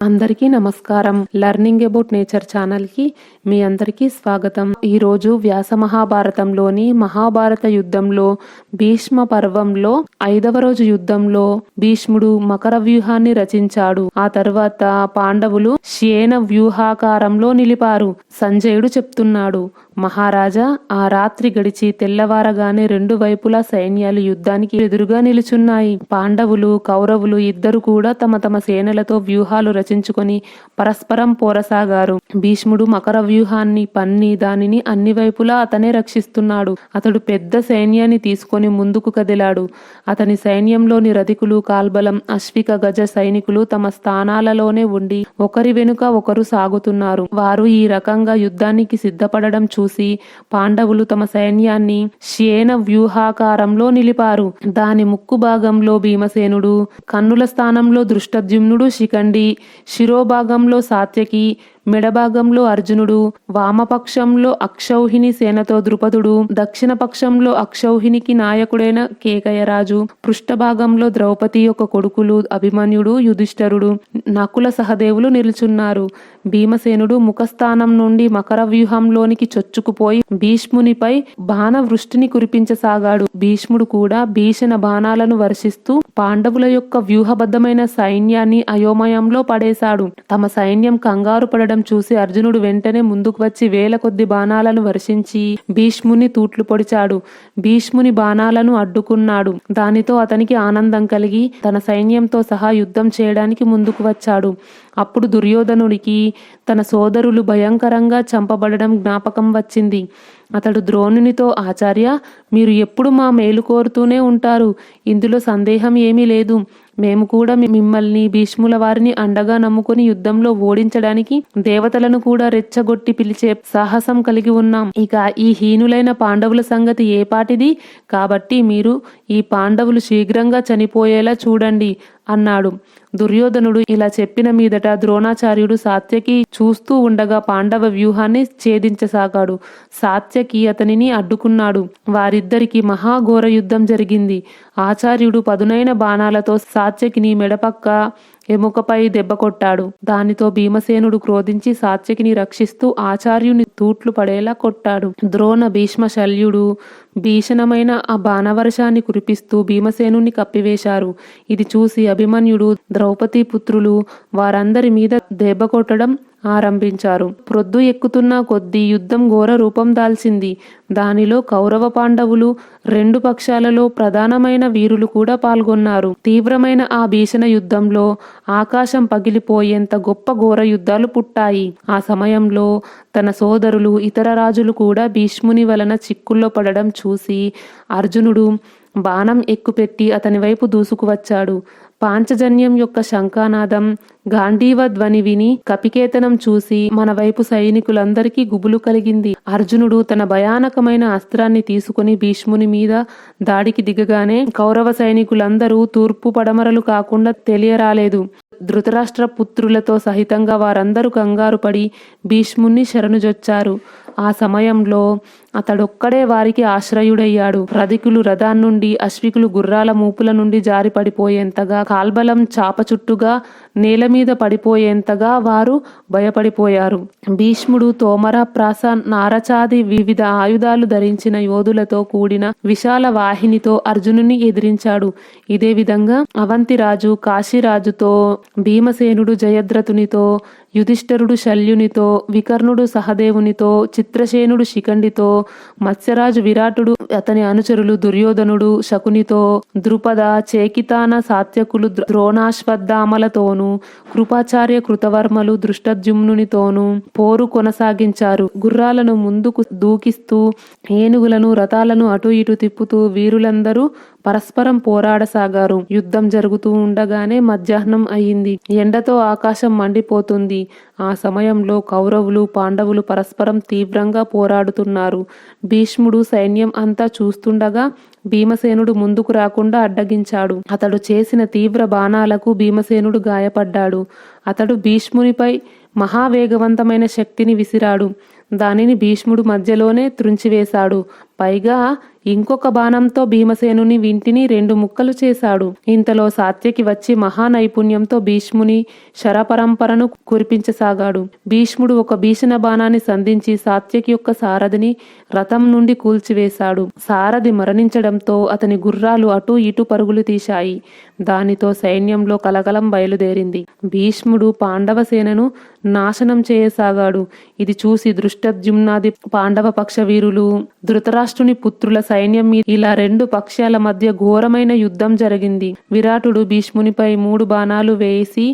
అందరికీ నమస్కారం. Learning about nature channel కి మీ అందరికీ స్వాగతం. ఈరోజు వ్యాస మహాభారతంలోని మహాభారత యుద్ధంలో భీష్మ పర్వంలో 5వ రోజు యుద్ధంలో భీష్ముడు మకర వ్యూహాన్ని రచించాడు. ఆ తర్వాత పాండవులు శ్యేన వ్యూహాకారంలో నిలిపారు. సంజయుడు చెప్తున్నాడు, మహారాజా, ఆ రాత్రి గడిచి తెల్లవారగానే రెండు వైపులా సైన్యాలు యుద్ధానికి ఎదురుగా నిలుచున్నాయి. పాండవులు కౌరవులు ఇద్దరు కూడా తమ తమ సేనలతో వ్యూహాలు రచించుకొని పరస్పరం పోరసాగారు. భీష్ముడు మకర వ్యూహాన్ని పన్ని దానిని అన్ని వైపులా అతనే రక్షిస్తున్నాడు. అతడు పెద్ద సైన్యాన్ని తీసుకొని ముందుకు కదిలాడు. అతని సైన్యంలోని రథికులు, కాల్బలం, అశ్విక గజ సైనికులు తమ స్థానాలలోనే ఉండి ఒకరి వెనుక ఒకరు సాగుతున్నారు. వారు ఈ రకంగా యుద్ధానికి సిద్ధపడడం చూసి పాండవులు తమ సైన్యాన్ని శ్యేన వ్యూహాకారంలో నిలిపారు. దాని ముక్కు భాగంలో భీమసేనుడు, కన్నుల స్థానంలో దృష్టద్యుమ్నుడు, శిఖండి, శిరోభాగంలో సాత్యకి, మెడభాగంలో అర్జునుడు, వామపక్షంలో అక్షౌహిణి సేనతో ద్రుపదుడు, దక్షిణ పక్షంలో అక్షౌహిణికి నాయకుడైన కేకయరాజు, పృష్ఠభాగంలో ద్రౌపది యొక్క కొడుకులు అభిమన్యుడు, యుధిష్ఠరుడు, నకుల సహదేవులు నిలుచున్నారు. భీమసేనుడు ముఖస్థానం నుండి మకర వ్యూహంలోనికి చొచ్చుకుపోయి భీష్మునిపై బాణ వృష్టిని కురిపించసాగాడు. భీష్ముడు కూడా భీషణ బాణాలను వర్షిస్తూ పాండవుల యొక్క వ్యూహబద్ధమైన సైన్యాన్ని అయోమయంలో పడేశాడు. తమ సైన్యం కంగారు పడడం చూసి అర్జునుడు వెంటనే ముందుకు వచ్చి వేల కొద్ది బాణాలను వర్షించి భీష్ముని తూట్లు పొడిచాడు. భీష్ముని బాణాలను అడ్డుకున్నాడు. దానితో అతనికి ఆనందం కలిగి తన సైన్యంతో సహా యుద్ధం చేయడానికి ముందుకు వచ్చాడు. అప్పుడు దుర్యోధనుడికి తన సోదరులు భయంకరంగా చంపబడడం జ్ఞాపకం వచ్చింది. అతడు ద్రోణునితో, ఆచార్య, మీరు ఎప్పుడు మా మేలు కోరుతూనే ఉంటారు. ఇందులో సందేహం ఏమీ లేదు. మేము కూడా మిమ్మల్ని, భీష్ముల వారిని అండగా నమ్ముకొని యుద్ధంలో ఓడించడానికి దేవతలను కూడా రెచ్చగొట్టి పిలిచే సాహసం కలిగి ఉన్నాం. ఇక ఈ హీనులైన పాండవుల సంగతి ఏపాటిది? కాబట్టి మీరు ఈ పాండవులు శీఘ్రంగా చనిపోయేలా చూడండి అన్నాడు. దుర్యోధనుడు ఇలా చెప్పిన మీదట ద్రోణాచార్యుడు సాత్యకి చూస్తూ ఉండగా పాండవ వ్యూహాన్ని ఛేదించసాగాడు. సాత్యకి అతనిని అడ్డుకున్నాడు. వారిద్దరికి మహాఘోర యుద్ధం జరిగింది. ఆచార్యుడు పదునైన బాణాలతో సాత్యకిని మెడపక్క ఎముకపై దెబ్బ కొట్టాడు. దానితో భీమసేనుడు క్రోధించి సాత్యకిని రక్షిస్తూ ఆచార్యుని తూట్లు పడేలా కొట్టాడు. ద్రోణ, భీష్మ, శల్యుడు భీషణమైన ఆ బాణవర్షాన్ని కురిపిస్తూ భీమసేనుని కప్పివేశారు. ఇది చూసి అభిమన్యుడు, ద్రౌపది పుత్రులు వారందరి మీద దెబ్బ కొట్టడం ఆరంభించారు. ప్రొద్దు ఎక్కుతున్న కొద్దీ యుద్ధం ఘోర రూపం దాల్చింది. దానిలో కౌరవ పాండవులు రెండు పక్షాలలో ప్రధానమైన వీరులు కూడా పాల్గొన్నారు. తీవ్రమైన ఆ భీషణ యుద్ధంలో ఆకాశం పగిలిపోయేంత గొప్ప ఘోర యుద్ధాలు పుట్టాయి. ఆ సమయంలో తన సోదరులు, ఇతర రాజులు కూడా భీష్ముని వలన చిక్కుల్లో పడడం చూసి అర్జునుడు బాణం ఎక్కుపెట్టి అతని వైపు దూసుకువచ్చాడు. పాంచజన్యం యొక్క శంఖానాదం, గాంధీవ ధ్వని విని కపికేతనం చూసి మన వైపు సైనికులందరికీ గుబులు కలిగింది. అర్జునుడు తన భయానకమైన అస్త్రాన్ని తీసుకుని భీష్ముని మీద దాడికి దిగగానే కౌరవ సైనికులందరూ తూర్పు పడమరలు కాకుండా తెలియరాలేదు. ధృతరాష్ట్ర పుత్రులతో సహితంగా వారందరూ కంగారు పడి భీష్ముని శరణుజొచ్చారు. ఆ సమయంలో అతడొక్కడే వారికి ఆశ్రయుడయ్యాడు. రథికులు రథాన్నుండి, అశ్వికులు గుర్రాల మూపుల నుండి జారి పడిపోయేంతగా, కాల్బలం చాప చుట్టుగా నేల మీద పడిపోయేంతగా వారు భయపడిపోయారు. భీష్ముడు తోమర, ప్రాస, నారచాది వివిధ ఆయుధాలు ధరించిన యోధులతో కూడిన విశాల వాహినితో అర్జునుని ఎదిరించాడు. ఇదే విధంగా అవంతిరాజు, కాశీరాజుతో, భీమసేనుడు జయద్రథునితో, యుధిష్ఠరుడు శల్యునితో, వికర్ణుడు సహదేవునితో, చిత్రసేనుడు శిఖండితో, మత్స్యరాజు విరాటుడు అతని అనుచరులు దుర్యోధనుడు శకునితో, ద్రుపద, చేకితాన, సాత్యకులు ద్రోణాశ్వత్థామలతోనూ, కృపాచార్య కృతవర్మలు దృష్టద్యుమ్నునితోనూ పోరు కొనసాగించారు. గుర్రాలను ముందుకు దూకిస్తూ, ఏనుగులను, రథాలను అటు ఇటు తిప్పుతూ వీరులందరూ పరస్పరం పోరాడసాగారు. యుద్ధం జరుగుతూ ఉండగానే మధ్యాహ్నం అయింది. ఎండతో ఆకాశం మండిపోతుంది. ఆ సమయంలో కౌరవులు, పాండవులు పరస్పరం తీవ్రంగా పోరాడుతున్నారు. భీష్ముడు సైన్యం అంతా చూస్తుండగా భీమసేనుడు ముందుకు రాకుండా అడ్డగించాడు. అతడు చేసిన తీవ్ర బాణాలకు భీమసేనుడు గాయపడ్డాడు. అతడు భీష్మునిపై మహావేగవంతమైన శక్తిని విసిరాడు. దానిని భీష్ముడు మధ్యలోనే త్రుంచివేశాడు. పైగా ఇంకొక బాణంతో భీమసేనుని వింటిని 2 ముక్కలు చేశాడు. ఇంతలో సాత్యకి వచ్చి మహానైపుణ్యంతో భీష్ముని శరపరంపరను కురిపించసాగాడు. భీష్ముడు ఒక భీషణ బాణాన్ని సంధించి సాత్యకి యొక్క సారథిని రథం నుండి కూల్చివేశాడు. సారథి మరణించడంతో అతని గుర్రాలు అటూ ఇటూ పరుగులు తీశాయి. దానితో సైన్యంలో కలకలం బయలుదేరింది. భీష్ముడు పాండవ సేనను నాశనం చేయసాగాడు. ఇది చూసి దృష్టద్యుమ్నాది పాండవ పక్ష వీరులు ధృతరాష్ట్రుని పుత్రుల సైన్యం మీద ఇలా 2 పక్షాల మధ్య ఘోరమైన యుద్ధం జరిగింది. విరాటుడు భీష్మునిపై 3 బాణాలు వేసి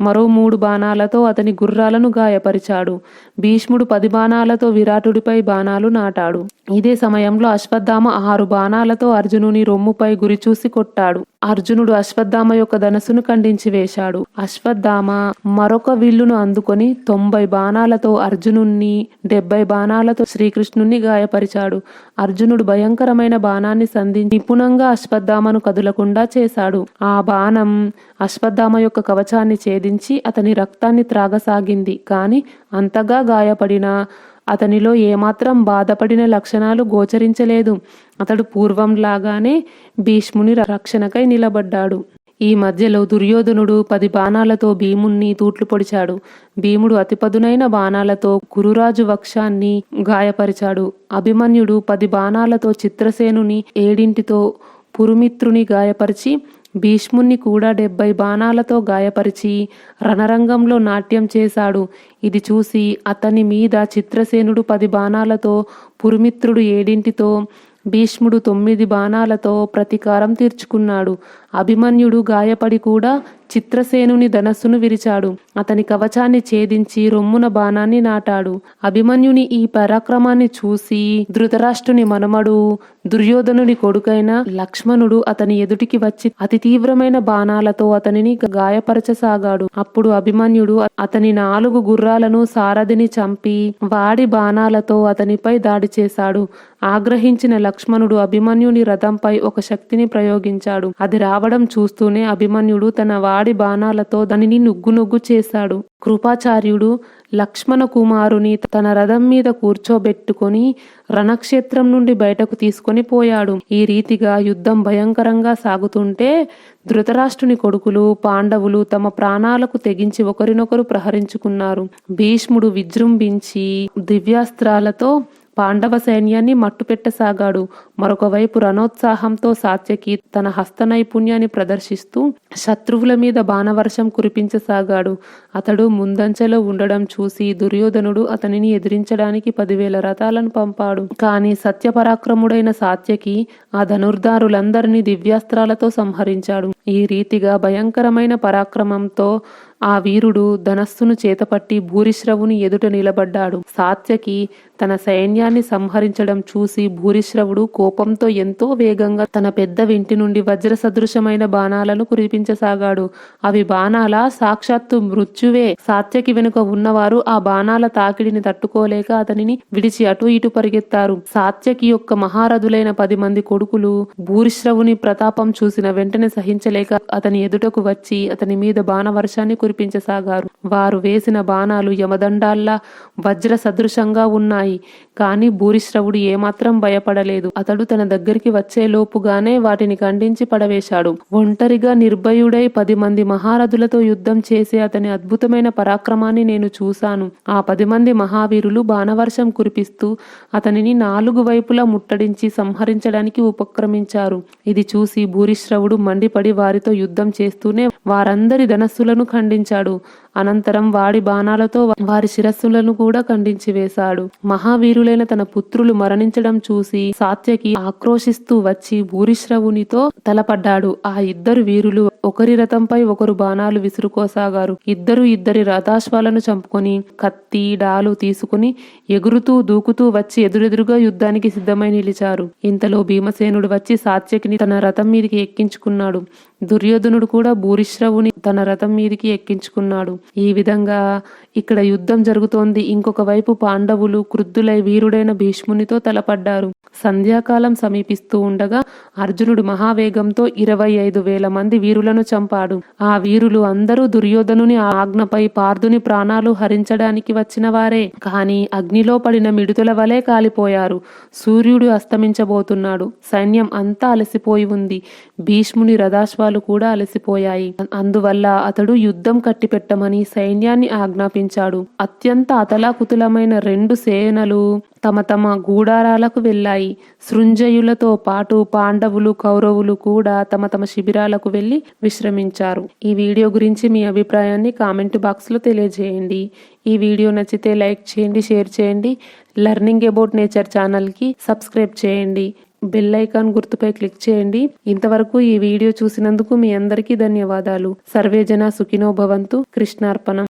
మరో 3 బాణాలతో అతని గుర్రాలను గాయపరిచాడు. భీష్ముడు 10 బాణాలతో విరాటుడిపై బాణాలు నాటాడు. ఇదే సమయంలో అశ్వత్థామ 6 బాణాలతో అర్జునుని రొమ్ముపై గురిచూసి కొట్టాడు. అర్జునుడు అశ్వత్థామ యొక్క ధనస్సును ఖండించి వేశాడు. అశ్వత్థామ మరొక విల్లును అందుకొని 90 బాణాలతో అర్జునుణ్ణి, 70 బాణాలతో శ్రీకృష్ణుణ్ణి గాయపరిచాడు. అర్జునుడు భయంకరమైన బాణాన్ని సంధించి నిపుణంగా అశ్వత్థామను కదలకుండా చేశాడు. ఆ బాణం అశ్వత్థామ యొక్క కవచాన్ని ఛేదించి అతని రక్తాన్ని త్రాగసాగింది. కాని అంతగా గాయపడిన అతనిలో ఏమాత్రం బాధపడిన లక్షణాలు గోచరించలేదు. అతడు పూర్వంలాగానే భీష్ముని రక్షణకై నిలబడ్డాడు. ఈ మధ్యలో దుర్యోధనుడు 10 బాణాలతో భీముణ్ణి తూట్లు పొడిచాడు. భీముడు అతి పదునైన బాణాలతో కురురాజు వక్షాన్ని గాయపరిచాడు. అభిమన్యుడు 10 బాణాలతో చిత్రసేనుని 7తో పురుమిత్రుని గాయపరిచి భీష్ముణ్ణి కూడా 70 బాణాలతో గాయపరిచి రణరంగంలో నాట్యం చేశాడు. ఇది చూసి అతని మీద చిత్రసేనుడు 10 బాణాలతో, పురుమిత్రుడు 7తో, భీష్ముడు 9 బాణాలతో ప్రతీకారం తీర్చుకున్నాడు. అభిమన్యుడు గాయపడి కూడా చిత్రసేనుని ధనస్సును విరిచాడు. అతని కవచాన్ని ఛేదించి రొమ్మున బాణాన్ని నాటాడు. అభిమన్యుని ఈ పరాక్రమాన్ని చూసి ధృతరాష్ట్రుని మనమడు దుర్యోధనుని కొడుకైన లక్ష్మణుడు అతని ఎదుటికి వచ్చి అతి తీవ్రమైన బాణాలతో అతనిని గాయపరచసాగాడు. అప్పుడు అభిమన్యుడు అతని 4 గుర్రాలను, సారథిని చంపి వాడి బాణాలతో అతనిపై దాడి చేశాడు. ఆగ్రహించిన లక్ష్మణుడు అభిమన్యుని రథంపై ఒక శక్తిని ప్రయోగించాడు. అది రావడం చూస్తూనే అభిమన్యుడు తన వాడి బాణాలతో దానిని నుగ్గు చేశాడు. కృపాచార్యుడు లక్ష్మణ కుమారుని తన రథం మీద కూర్చోబెట్టుకొని రణక్షేత్రం నుండి బయటకు తీసుకొని పోయాడు. ఈ రీతిగా యుద్ధం భయంకరంగా సాగుతుంటే ధృతరాష్ట్రుని కొడుకులు పాండవులు తమ ప్రాణాలకు తెగించి ఒకరినొకరు ప్రహరించుకున్నారు. భీష్ముడు విజృంభించి దివ్యాస్త్రాలతో పాండవ సైన్యాన్ని మట్టుపెట్టసాగాడు. మరొక వైపు రణోత్సాహంతో సాత్యకి తన హస్త నైపుణ్యాన్ని ప్రదర్శిస్తూ శత్రువుల మీద బాణవర్షం కురిపించసాగాడు. అతడు ముందంచెలో ఉండడం చూసి దుర్యోధనుడు అతనిని ఎదిరించడానికి 10,000 రథాలను పంపాడు. కానీ సత్యపరాక్రముడైన సాత్యకి ఆ ధనుర్ధారులందరినీ దివ్యాస్త్రాలతో సంహరించాడు. ఈ రీతిగా భయంకరమైన పరాక్రమంతో ఆ వీరుడు ధనస్సును చేతపట్టి భూరిశ్రవుని ఎదుట నిలబడ్డాడు. సాత్యకి తన సైన్యాన్ని సంహరించడం చూసి భూరిశ్రవుడు కోపంతో ఎంతో వేగంగా తన పెద్ద వింటి నుండి వజ్ర సదృశమైన బాణాలను కురిపించసాగాడు. అవి బాణాల సాక్షాత్తు మృత్యువే. సాత్యకి వెనుక ఉన్నవారు ఆ బాణాల తాకిడిని తట్టుకోలేక అతనిని విడిచి అటు ఇటు పరిగెత్తారు. సాత్యకి యొక్క మహారథులైన 10 మంది కొడుకులు భూరిశ్రవుని ప్రతాపం చూసిన వెంటనే సహించలేక అతని ఎదుటకు వచ్చి అతని మీద బాణవర్షాన్ని కురిపించసాగారు. వారు వేసిన బాణాలు యమదండాల్లా వజ్ర సదృశంగా ఉన్నాయి. కానీ భూరిశ్రవుడు ఏమాత్రం భయపడలేదు. అతడు తన దగ్గరికి వచ్చే లోపుగానే వాటిని ఖండించి పడవేశాడు. ఒంటరిగా నిర్భయుడై 10 మంది మహారథులతో యుద్ధం చేసే అతని అద్భుతమైన పరాక్రమాన్ని నేను చూశాను. ఆ 10 మంది మహావీరులు బాణవర్షం కురిపిస్తూ అతనిని 4 వైపులా ముట్టడించి సంహరించడానికి ఉపక్రమించారు. ఇది చూసి భూరిశ్రవుడు మండిపడి వారితో యుద్ధం చేస్తూనే వారందరి ధనస్సులను ఖండించాడు. అనంతరం వాడి బాణాలతో వారి శిరస్సులను కూడా ఖండించి వేశాడు. మహావీరులైన తన పుత్రులు మరణించడం చూసి సాత్యకి ఆక్రోశిస్తూ వచ్చి భూరిశ్రవునితో తలపడ్డాడు. ఆ 2 వీరులు ఒకరి రథంపై ఒకరు బాణాలు విసురుకోసాగారు. ఇద్దరి రథాశ్వాలను చంపుకొని కత్తి డాలు తీసుకుని ఎగురుతూ దూకుతూ వచ్చి ఎదురెదురుగా యుద్ధానికి సిద్ధమై నిలిచారు. ఇంతలో భీమసేనుడు వచ్చి సాత్యకిని తన రథం మీదికి ఎక్కించుకున్నాడు. దుర్యోధనుడు కూడా భూరిశ్రవుని తన రథం మీదికి ఎక్కించుకున్నాడు. ఈ విధంగా ఇక్కడ యుద్ధం జరుగుతోంది. ఇంకొక వైపు పాండవులు క్రుద్ధులై వీరుడైన భీష్మునితో తలపడ్డారు. సంధ్యాకాలం సమీపిస్తూ ఉండగా అర్జునుడు మహావేగంతో 25,000 మంది వీరులను వీరులను చంపాడు. ఆ వీరులు అందరూ దుర్యోధనుని ఆజ్ఞపై పార్థుని ప్రాణాలు హరించడానికి వచ్చిన వారే. కాని అగ్నిలో పడిన మిడుతల వలె కాలిపోయారు. సూర్యుడు అస్తమించబోతున్నాడు. సైన్యం అంతా అలసిపోయి ఉంది. భీష్ముని రథాశ్వాలు కూడా అలసిపోయాయి. అందువల్ల అతడు యుద్ధం కట్టిపెట్టమని సైన్యాన్ని ఆజ్ఞాపించాడు. అత్యంత అతలాకుతలమైన 2 సేనలు తమ తమ గూడారాలకు వెళ్ళాయి. సృంజయులతో పాటు పాండవులు, కౌరవులు కూడా తమ తమ శిబిరాలకు వెళ్లి విశ్రమించారు. ఈ వీడియో గురించి మీ అభిప్రాయాన్ని కామెంట్ బాక్స్లో తెలియజేయండి. ఈ వీడియో నచ్చితే లైక్ చేయండి, షేర్ చేయండి. లెర్నింగ్ అబౌట్ నేచర్ ఛానల్కి సబ్స్క్రైబ్ చేయండి. బెల్ ఐకాన్ గుర్తుపై క్లిక్ చేయండి. ఇంతవరకు ఈ వీడియో చూసినందుకు మీ అందరికీ ధన్యవాదాలు. సర్వేజన సుఖినో భవంతు. కృష్ణార్పణం.